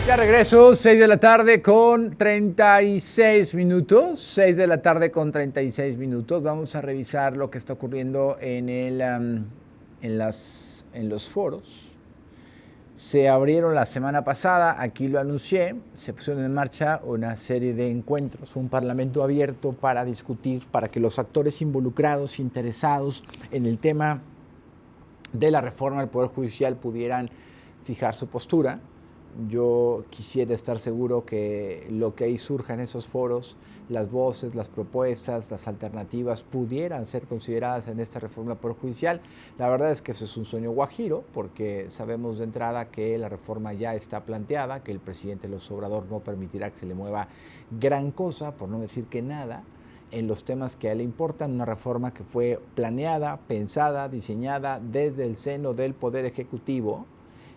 Ya regreso, 6 de la tarde con 36 minutos. 6 de la tarde con 36 minutos. Vamos a revisar lo que está ocurriendo en los foros. Se abrieron la semana pasada, aquí lo anuncié, se pusieron en marcha una serie de encuentros, un parlamento abierto para discutir, para que los actores involucrados, interesados en el tema de la reforma del Poder Judicial pudieran fijar su postura. Yo quisiera estar seguro que lo que ahí surja en esos foros, las voces, las propuestas, las alternativas pudieran ser consideradas en esta reforma del Poder Judicial. La verdad es que eso es un sueño guajiro, porque sabemos de entrada que la reforma ya está planteada, que el presidente López Obrador no permitirá que se le mueva gran cosa, por no decir que nada, en los temas que a él le importan. Una reforma que fue planeada, pensada, diseñada desde el seno del Poder Ejecutivo,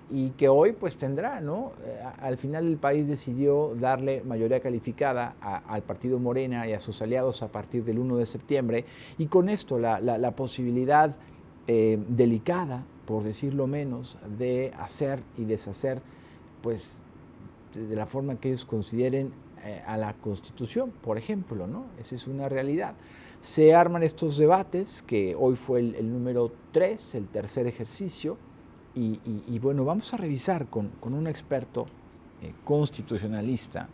y que hoy pues tendrá, ¿no? Al final el país decidió darle mayoría calificada al partido Morena y a sus aliados a partir del 1 de septiembre, y con esto la posibilidad delicada, por decirlo menos, de hacer y deshacer pues de la forma que ellos consideren a la Constitución, por ejemplo, ¿no? Esa es una realidad. Se arman estos debates, que hoy fue el número 3, el tercer ejercicio. Y bueno, vamos a revisar con un experto constitucionalista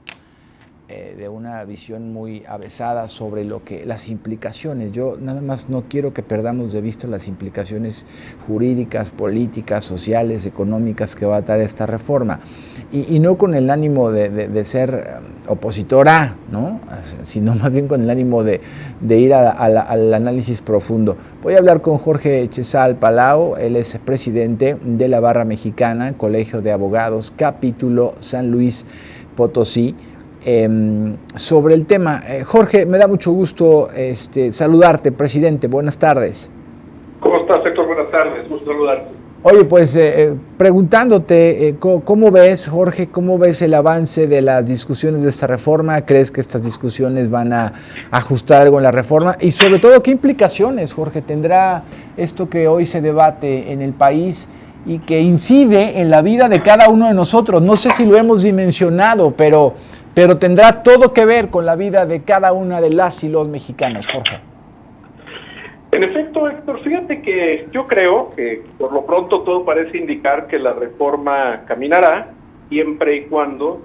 de una visión muy avesada sobre las implicaciones. Yo nada más no quiero que perdamos de vista las implicaciones jurídicas, políticas, sociales, económicas que va a traer esta reforma. Y no con el ánimo de ser opositora, ¿no? Sino más bien con el ánimo de ir al análisis profundo. Voy a hablar con Jorge Chezal Palau. Él es presidente de la Barra Mexicana, Colegio de Abogados, capítulo San Luis Potosí, sobre el tema. Jorge, me da mucho gusto saludarte, presidente. Buenas tardes. ¿Cómo estás, Héctor? Buenas tardes, gusto saludarte. Oye, pues preguntándote, ¿cómo ves, Jorge, cómo ves el avance de las discusiones de esta reforma? ¿Crees que estas discusiones van a ajustar algo en la reforma? Y sobre todo, ¿qué implicaciones, Jorge, tendrá esto que hoy se debate en el país y que incide en la vida de cada uno de nosotros? No sé si lo hemos dimensionado, pero tendrá todo que ver con la vida de cada una de las y los mexicanos, Jorge. En efecto, Héctor, fíjate que yo creo que por lo pronto todo parece indicar que la reforma caminará siempre y cuando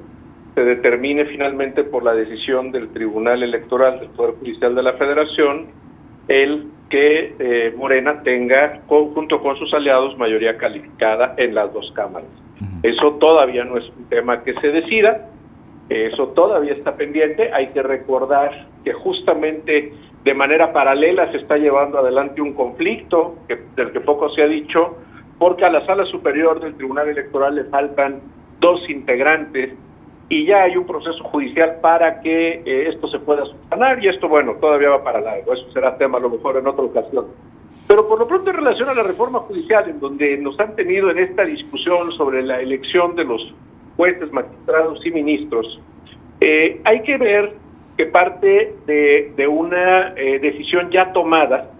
se determine finalmente por la decisión del Tribunal Electoral del Poder Judicial de la Federación el que Morena tenga, junto con sus aliados, mayoría calificada en las dos cámaras. Eso todavía no es un tema que se decida, eso todavía está pendiente. Hay que recordar que justamente de manera paralela se está llevando adelante un conflicto del que poco se ha dicho, porque a la Sala Superior del Tribunal Electoral le faltan 2 integrantes y ya hay un proceso judicial para que esto se pueda subsanar, y esto, bueno, todavía va para largo. Eso será tema a lo mejor en otra ocasión. Pero por lo pronto, en relación a la reforma judicial, en donde nos han tenido en esta discusión sobre la elección de los jueces, magistrados y ministros, hay que ver que parte de una decisión ya tomada,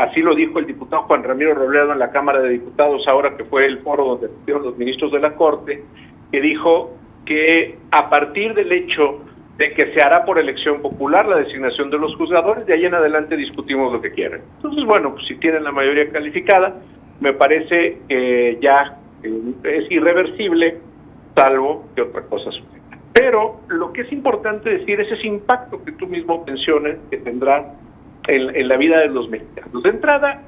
así lo dijo el diputado Juan Ramiro Robledo en la Cámara de Diputados, ahora que fue el foro donde estuvieron los ministros de la Corte, que dijo que a partir del hecho de que se hará por elección popular la designación de los juzgadores, de ahí en adelante discutimos lo que quieran. Entonces, bueno, pues si tienen la mayoría calificada, me parece que ya es irreversible, salvo que otra cosa suceda. Pero lo que es importante decir es ese impacto que tú mismo mencionas que tendrá en la vida de los mexicanos. De entrada,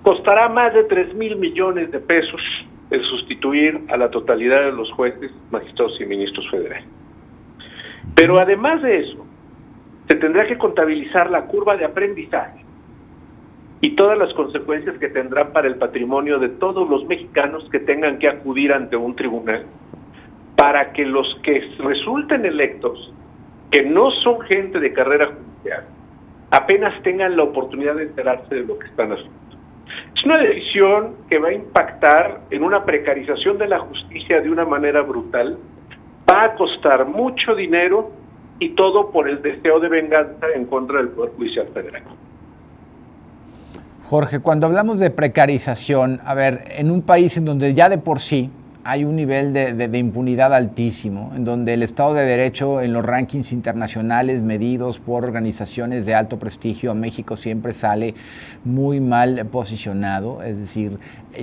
costará más de 3,000 millones de pesos el sustituir a la totalidad de los jueces, magistrados y ministros federales. Pero además de eso, se tendrá que contabilizar la curva de aprendizaje y todas las consecuencias que tendrán para el patrimonio de todos los mexicanos que tengan que acudir ante un tribunal, para que los que resulten electos, que no son gente de carrera judicial, apenas tengan la oportunidad de enterarse de lo que están haciendo. Es una decisión que va a impactar en una precarización de la justicia de una manera brutal, va a costar mucho dinero, y todo por el deseo de venganza en contra del Poder Judicial Federal. Jorge, cuando hablamos de precarización, a ver, en un país en donde ya de por sí hay un nivel de impunidad altísimo, en donde el Estado de Derecho en los rankings internacionales medidos por organizaciones de alto prestigio, México siempre sale muy mal posicionado. Es decir,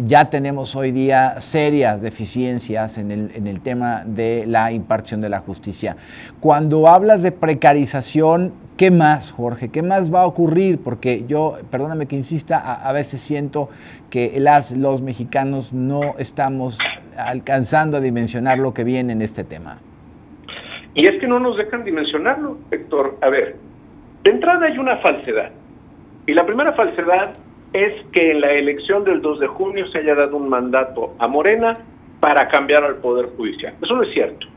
ya tenemos hoy día serias deficiencias en el tema de la impartición de la justicia. Cuando hablas de precarización, ¿qué más, Jorge? ¿Qué más va a ocurrir? Porque yo, perdóname que insista, a veces siento que los mexicanos no estamos alcanzando a dimensionar lo que viene en este tema. Y es que no nos dejan dimensionarlo, Héctor. A ver, de entrada hay una falsedad. Y la primera falsedad es que en la elección del 2 de junio se haya dado un mandato a Morena para cambiar al Poder Judicial. Eso no es cierto.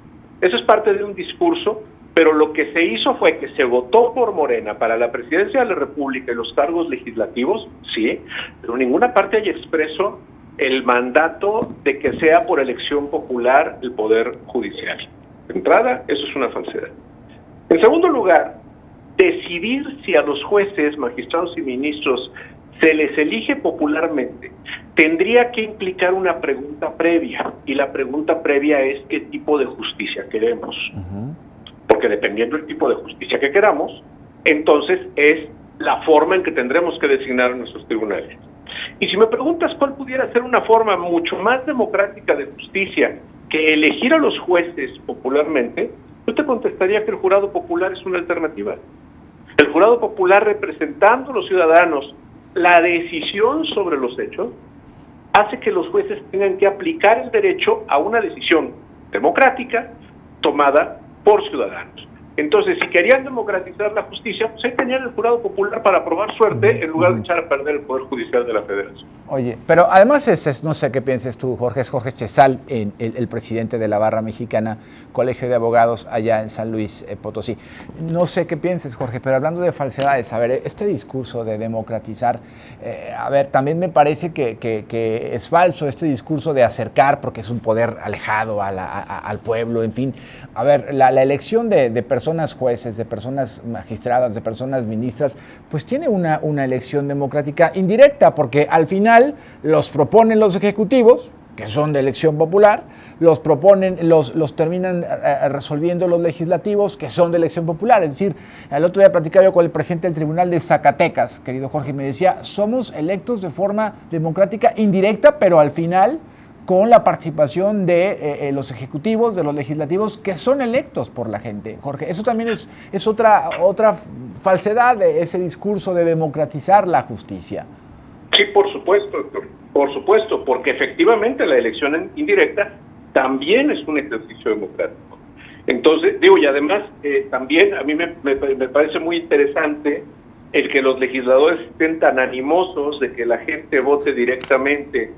Eso es parte de un discurso, pero lo que se hizo fue que se votó por Morena para la presidencia de la República y los cargos legislativos, sí, pero en ninguna parte hay expreso el mandato de que sea por elección popular el Poder Judicial. De entrada, eso es una falsedad. En segundo lugar, decidir si a los jueces, magistrados y ministros se les elige popularmente tendría que implicar una pregunta previa, y la pregunta previa es ¿qué tipo de justicia queremos? Porque dependiendo del tipo de justicia que queramos, entonces es la forma en que tendremos que designar a nuestros tribunales. Y si me preguntas cuál pudiera ser una forma mucho más democrática de justicia que elegir a los jueces popularmente, yo te contestaría que el jurado popular es una alternativa. El jurado popular, representando a los ciudadanos la decisión sobre los hechos, hace que los jueces tengan que aplicar el derecho a una decisión democrática tomada por ciudadanos. Entonces, si querían democratizar la justicia, pues ahí tenían el jurado popular para probar suerte en lugar de echar a perder el Poder Judicial de la Federación. Oye, pero además no sé qué pienses tú, Jorge, es Jorge Chezal, el presidente de la Barra Mexicana, Colegio de Abogados allá en San Luis Potosí. No sé qué pienses, Jorge, pero hablando de falsedades, a ver, este discurso de democratizar, a ver, también me parece que es falso este discurso de acercar, porque es un poder alejado al pueblo, en fin. A ver, la elección de personas jueces, de personas magistradas, de personas ministras, pues tiene una elección democrática indirecta, porque al final los proponen los ejecutivos, que son de elección popular, los terminan resolviendo los legislativos, que son de elección popular. Es decir, el otro día platicaba yo con el presidente del Tribunal de Zacatecas, querido Jorge, y me decía, somos electos de forma democrática indirecta, pero al final con la participación de los ejecutivos, de los legislativos, que son electos por la gente. Jorge, eso también es otra falsedad de ese discurso de democratizar la justicia. Sí, por supuesto, doctor. Por supuesto, porque efectivamente la elección indirecta también es un ejercicio democrático. Entonces, digo, y además también a mí me parece muy interesante el que los legisladores estén tan animosos de que la gente vote directamente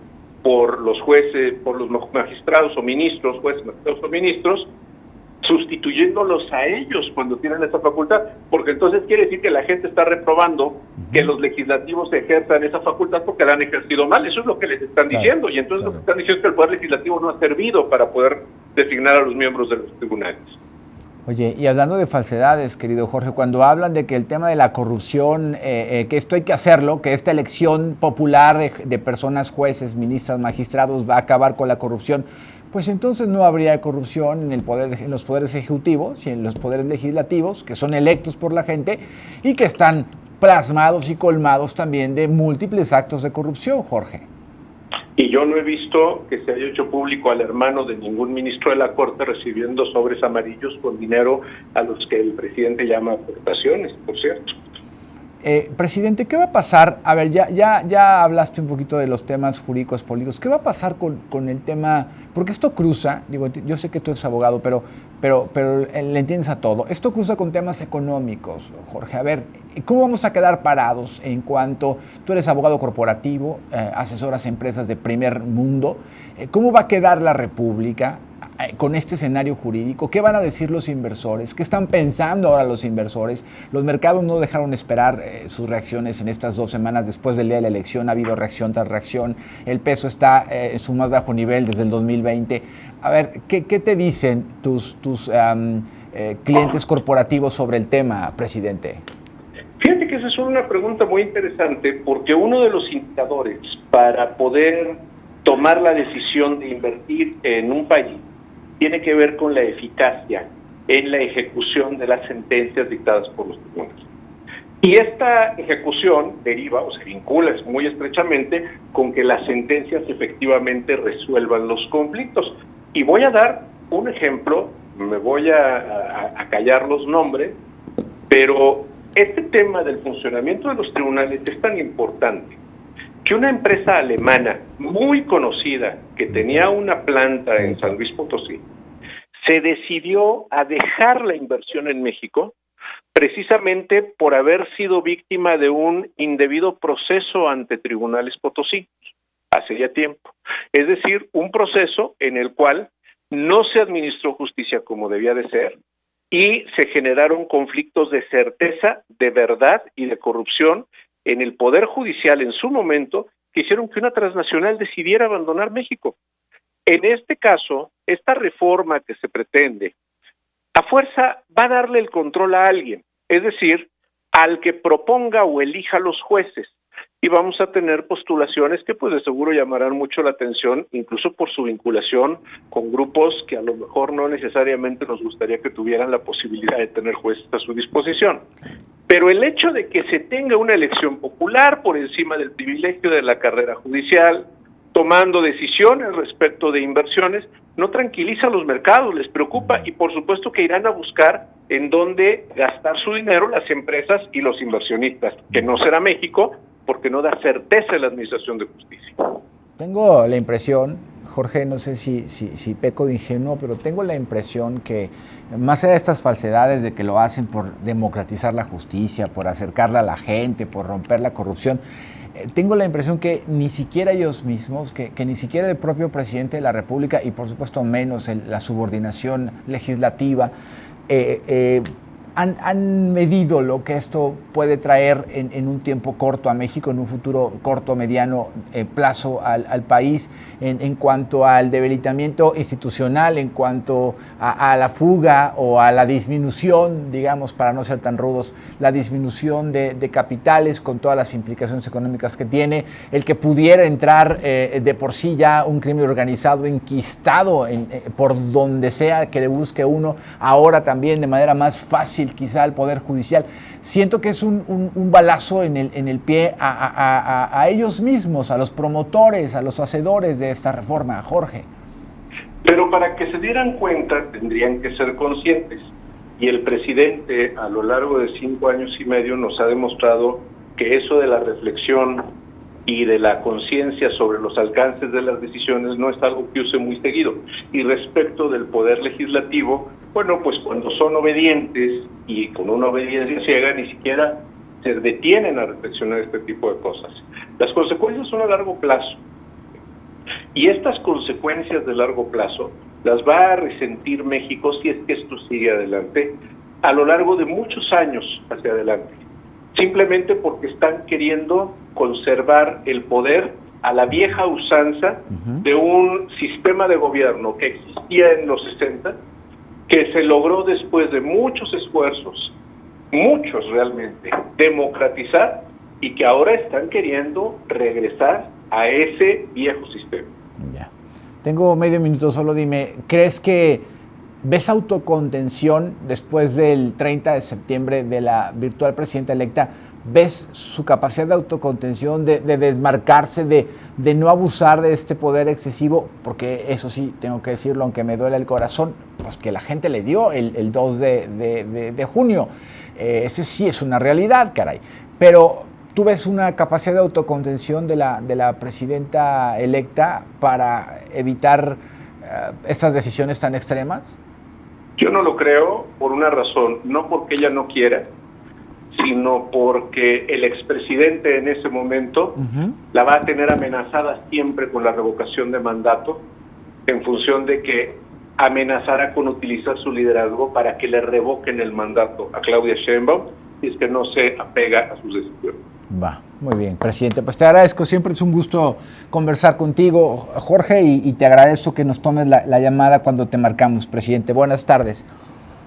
por los jueces, por los magistrados o ministros, jueces, magistrados o ministros, sustituyéndolos a ellos cuando tienen esa facultad, porque entonces quiere decir que la gente está reprobando que los legislativos ejerzan esa facultad porque la han ejercido mal. Eso es lo que les están diciendo, y entonces lo que están diciendo es que el Poder Legislativo no ha servido para poder designar a los miembros de los tribunales. Oye, y hablando de falsedades, querido Jorge, cuando hablan de que el tema de la corrupción, que esto hay que hacerlo, que esta elección popular de personas, jueces, ministras, magistrados va a acabar con la corrupción, pues entonces no habría corrupción en los poderes ejecutivos y en los poderes legislativos, que son electos por la gente y que están plasmados y colmados también de múltiples actos de corrupción, Jorge. Y yo no he visto que se haya hecho público al hermano de ningún ministro de la Corte recibiendo sobres amarillos con dinero a los que el presidente llama aportaciones, por cierto. Presidente, ¿qué va a pasar? A ver, ya hablaste un poquito de los temas jurídicos, políticos. ¿Qué va a pasar con el tema? Porque esto cruza, digo, yo sé que tú eres abogado, pero le entiendes a todo. Esto cruza con temas económicos, Jorge. A ver, ¿cómo vamos a quedar parados en cuanto tú eres abogado corporativo, asesoras a empresas de primer mundo? ¿Cómo va a quedar la República con este escenario jurídico? ¿Qué van a decir los inversores? ¿Qué están pensando ahora los inversores? Los mercados no dejaron esperar sus reacciones en estas 2 semanas después del día de la elección. Ha habido reacción tras reacción. El peso está en su más bajo nivel desde el 2020. A ver, ¿qué te dicen tus clientes corporativos sobre el tema, presidente? Fíjate que esa es una pregunta muy interesante, porque uno de los indicadores para poder tomar la decisión de invertir en un país tiene que ver con la eficacia en la ejecución de las sentencias dictadas por los tribunales. Y esta ejecución deriva o se vincula muy estrechamente con que las sentencias efectivamente resuelvan los conflictos. Y voy a dar un ejemplo, me voy a callar los nombres, pero este tema del funcionamiento de los tribunales es tan importante que una empresa alemana muy conocida que tenía una planta en San Luis Potosí se decidió a dejar la inversión en México precisamente por haber sido víctima de un indebido proceso ante tribunales potosinos hace ya tiempo. Es decir, un proceso en el cual no se administró justicia como debía de ser y se generaron conflictos de certeza, de verdad y de corrupción en el Poder Judicial en su momento que hicieron que una transnacional decidiera abandonar México. En este caso, esta reforma que se pretende, a fuerza va a darle el control a alguien, es decir, al que proponga o elija los jueces. Y vamos a tener postulaciones que pues de seguro llamarán mucho la atención, incluso por su vinculación con grupos que a lo mejor no necesariamente nos gustaría que tuvieran la posibilidad de tener jueces a su disposición. Pero el hecho de que se tenga una elección popular por encima del privilegio de la carrera judicial, tomando decisiones respecto de inversiones, no tranquiliza a los mercados, les preocupa y por supuesto que irán a buscar en dónde gastar su dinero las empresas y los inversionistas, que no será México, porque no da certeza en la administración de justicia. Tengo la impresión, Jorge, no sé si peco de ingenuo, pero tengo la impresión que más allá de estas falsedades de que lo hacen por democratizar la justicia, por acercarla a la gente, por romper la corrupción, tengo la impresión que ni siquiera ellos mismos, que ni siquiera el propio presidente de la República y por supuesto menos la subordinación legislativa, han medido lo que esto puede traer en un tiempo corto a México, en un futuro corto, mediano plazo al país, en cuanto al debilitamiento institucional, en cuanto a la fuga o a la disminución, digamos, para no ser tan rudos, la disminución de capitales con todas las implicaciones económicas que tiene, el que pudiera entrar de por sí ya un crimen organizado enquistado por donde sea que le busque uno, ahora también de manera más fácil quizá al Poder Judicial. Siento que es un balazo en el pie a ellos mismos, a los promotores, a los hacedores de esta reforma, Jorge. Pero para que se dieran cuenta tendrían que ser conscientes. Y el presidente a lo largo de 5 años y medio nos ha demostrado que eso de la reflexión y de la conciencia sobre los alcances de las decisiones no es algo que use muy seguido. Y respecto del Poder Legislativo, bueno, pues cuando son obedientes y con una obediencia ciega ni siquiera se detienen a reflexionar este tipo de cosas. Las consecuencias son a largo plazo. Y estas consecuencias de largo plazo las va a resentir México si es que esto sigue adelante a lo largo de muchos años hacia adelante. Simplemente porque están queriendo conservar el poder a la vieja usanza de un sistema de gobierno que existía en los 60, que se logró después de muchos esfuerzos, muchos realmente, democratizar y que ahora están queriendo regresar a ese viejo sistema. Ya. Tengo medio minuto, solo dime, ¿crees que ves autocontención después del 30 de septiembre de la virtual presidenta electa? ¿Ves su capacidad de autocontención, de desmarcarse, de no abusar de este poder excesivo? Porque eso sí, tengo que decirlo, aunque me duele el corazón, pues que la gente le dio el 2 de junio. Ese sí es una realidad, caray. Pero ¿tú ves una capacidad de autocontención de la presidenta electa para evitar estas decisiones tan extremas? Yo no lo creo por una razón, no porque ella no quiera, sino porque el expresidente en ese momento la va a tener amenazada siempre con la revocación de mandato, en función de que amenazará con utilizar su liderazgo para que le revoquen el mandato a Claudia Sheinbaum si es que no se apega a sus decisiones. Va, muy bien, presidente. Pues te agradezco, siempre es un gusto conversar contigo, Jorge, y te agradezco que nos tomes la llamada cuando te marcamos, presidente. Buenas tardes.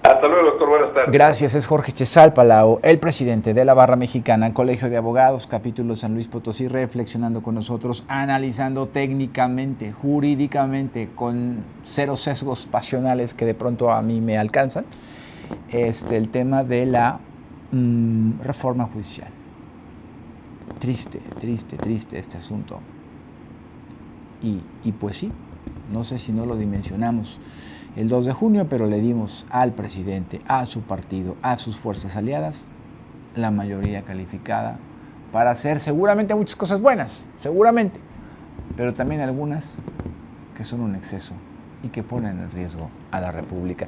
A Hasta luego, doctor. Buenas tardes. Gracias. Es Jorge Chezal Palau, el presidente de la Barra Mexicana, Colegio de Abogados, capítulo San Luis Potosí, reflexionando con nosotros, analizando técnicamente, jurídicamente, con cero sesgos pasionales que de pronto a mí me alcanzan, el tema de la reforma judicial. Triste este asunto. Y pues sí, no sé si no lo dimensionamos el 2 de junio, pero le dimos al presidente, a su partido, a sus fuerzas aliadas, la mayoría calificada para hacer seguramente muchas cosas buenas, seguramente, pero también algunas que son un exceso y que ponen en riesgo a la República.